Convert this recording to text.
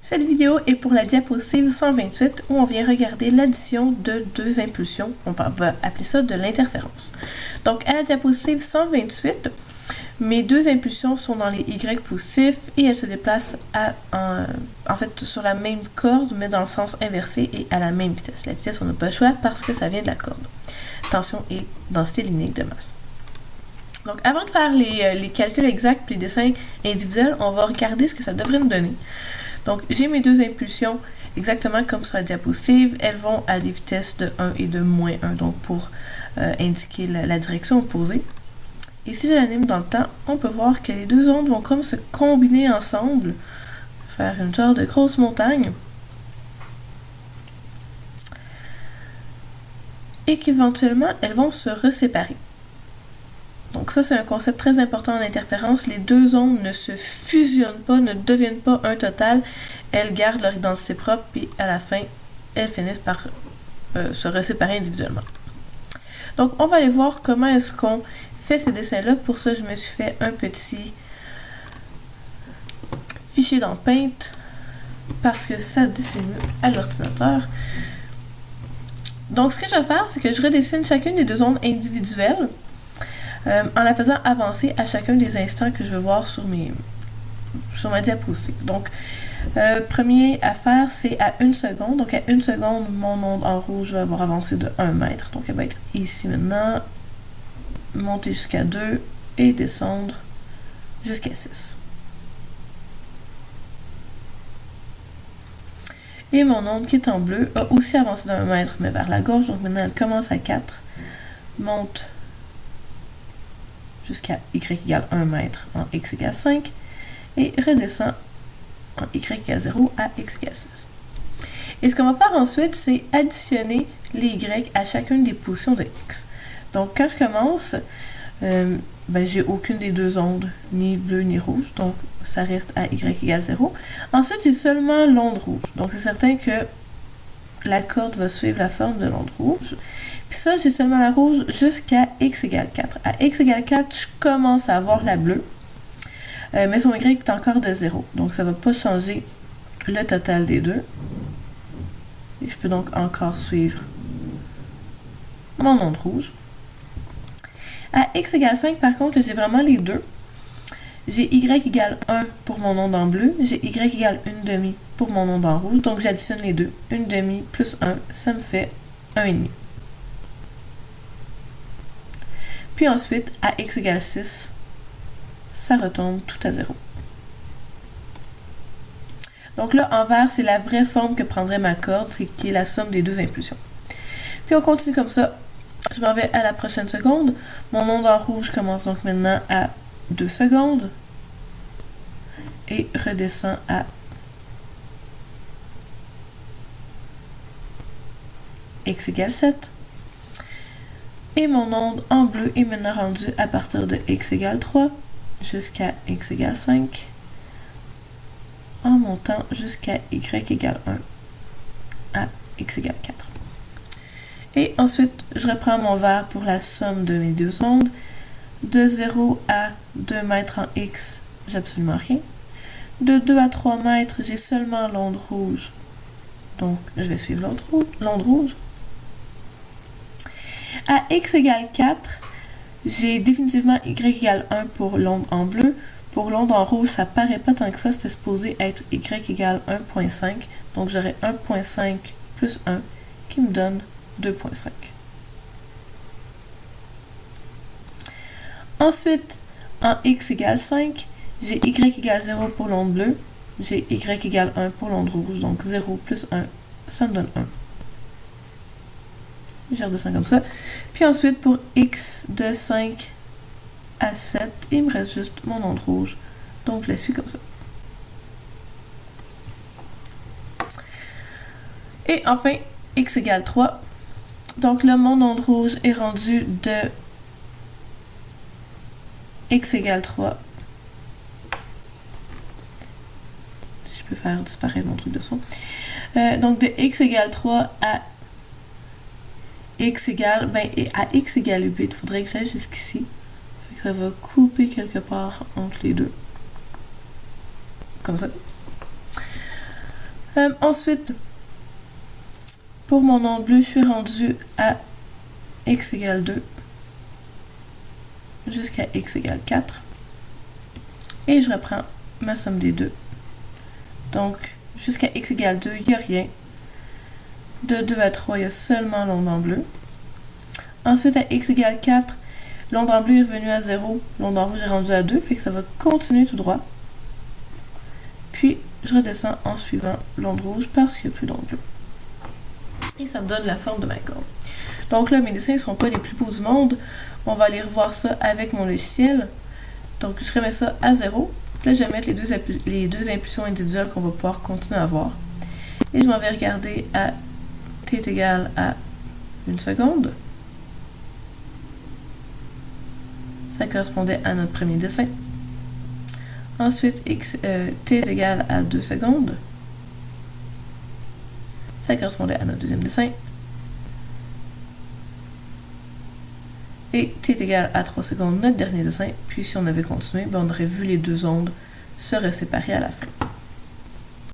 Cette vidéo est pour la diapositive 128 où on vient regarder l'addition de deux impulsions. On va appeler ça de l'interférence. Donc à la diapositive 128, mes deux impulsions sont dans les Y positifs et elles se déplacent en fait sur la même corde mais dans le sens inversé et à la même vitesse. La vitesse on n'a pas le choix parce que ça vient de la corde. Tension et densité linéique de masse. Donc avant de faire les calculs exacts et les dessins individuels, on va regarder ce que ça devrait nous donner. Donc, j'ai mes deux impulsions exactement comme sur la diapositive. Elles vont à des vitesses de 1 et de moins 1, donc pour indiquer la direction opposée. Et si je l'anime dans le temps, on peut voir que les deux ondes vont comme se combiner ensemble, faire une genre de grosse montagne. Et qu'éventuellement, elles vont se reséparer. Donc ça, c'est un concept très important en interférence. Les deux ondes ne se fusionnent pas, ne deviennent pas un total. Elles gardent leur identité propre, puis à la fin, elles finissent par se reséparer individuellement. Donc, on va aller voir comment est-ce qu'on fait ces dessins-là. Pour ça, je me suis fait un petit fichier dans Paint, parce que ça dessine mieux à l'ordinateur. Donc, ce que je vais faire, c'est que je redessine chacune des deux ondes individuelles, en la faisant avancer à chacun des instants que je veux voir sur ma diapositive. Donc, premier à faire, c'est à 1 seconde. Donc, à 1 seconde, mon onde en rouge va avoir avancé de 1 mètre. Donc, elle va être ici maintenant, monter jusqu'à 2 et descendre jusqu'à 6. Et mon onde qui est en bleu a aussi avancé de 1 mètre, mais vers la gauche. Donc, maintenant, elle commence à 4, monte jusqu'à y égale 1 mètre en x égale 5 et redescend en y égale 0 à x égale 6. Et ce qu'on va faire ensuite, c'est additionner les y à chacune des positions de x. Donc quand je commence, j'ai aucune des deux ondes, ni bleu ni rouge, donc ça reste à y égale 0. Ensuite, j'ai seulement l'onde rouge, donc c'est certain que la corde va suivre la forme de l'onde rouge. Puis ça, j'ai seulement la rouge jusqu'à x égale 4. À x égale 4, je commence à avoir la bleue, mais son y est encore de 0. Donc, ça ne va pas changer le total des deux. Et je peux donc encore suivre mon onde rouge. À x égale 5, par contre, j'ai vraiment les deux. J'ai y égale 1 pour mon onde en bleu, j'ai y égale 1/2 pour mon onde en rouge, donc j'additionne les deux. 1/2 plus 1, ça me fait 1,5. Puis ensuite, à x égale 6, ça retombe tout à 0. Donc là, en vert, c'est la vraie forme que prendrait ma corde, c'est qui est la somme des deux impulsions. Puis on continue comme ça. Je m'en vais à la prochaine seconde. Mon onde en rouge commence donc maintenant à 2 secondes et redescend à x égale 7. Et mon onde en bleu est maintenant rendue à partir de x égale 3 jusqu'à x égale 5 en montant jusqu'à y égale 1 à x égale 4. Et ensuite, je reprends mon vert pour la somme de mes deux ondes. De 0 à 2 mètres en x, j'ai absolument rien. De 2 à 3 mètres, j'ai seulement l'onde rouge. Donc, je vais suivre l'onde rouge. À x égale 4, j'ai définitivement y égale 1 pour l'onde en bleu. Pour l'onde en rouge, ça paraît pas tant que ça, c'était supposé être y égale 1,5. Donc, j'aurai 1,5 plus 1 qui me donne 2,5. Ensuite, en x égale 5, j'ai y égale 0 pour l'onde bleue, j'ai y égale 1 pour l'onde rouge, donc 0 plus 1, ça me donne 1. Je redescends comme ça. Puis ensuite, pour x de 5 à 7, il me reste juste mon onde rouge, donc je la suis comme ça. Et enfin, x égale 3. Donc là, mon onde rouge est rendu de x égale 3. Si je peux faire disparaître mon truc de son. Donc de x égale 3 à x égale, à x égale 8, il faudrait que j'aille jusqu'ici. Ça va couper quelque part entre les deux. Comme ça. Ensuite, pour mon onde bleue, je suis rendue à x égale 2 jusqu'à x égale 4. Et je reprends ma somme des deux. Donc, jusqu'à x égale 2, il n'y a rien. De 2 à 3, il y a seulement l'onde en bleu. Ensuite, à x égale 4, l'onde en bleu est revenue à 0. L'onde en rouge est rendue à 2, fait que ça va continuer tout droit. Puis, je redescends en suivant l'onde rouge parce qu'il n'y a plus d'onde bleue. Et ça me donne la forme de ma corde. Donc là, mes dessins ne sont pas les plus beaux du monde. On va aller revoir ça avec mon logiciel. Donc, je remets ça à 0. Là, je vais mettre les deux impulsions individuelles qu'on va pouvoir continuer à voir. Et je m'en vais regarder à t est égal à 1 seconde. Ça correspondait à notre premier dessin. Ensuite, t est égal à 2 secondes. Ça correspondait à notre deuxième dessin. Et t est égal à 3 secondes, notre dernier dessin. Puis si on avait continué, on aurait vu les deux ondes se séparer à la fin.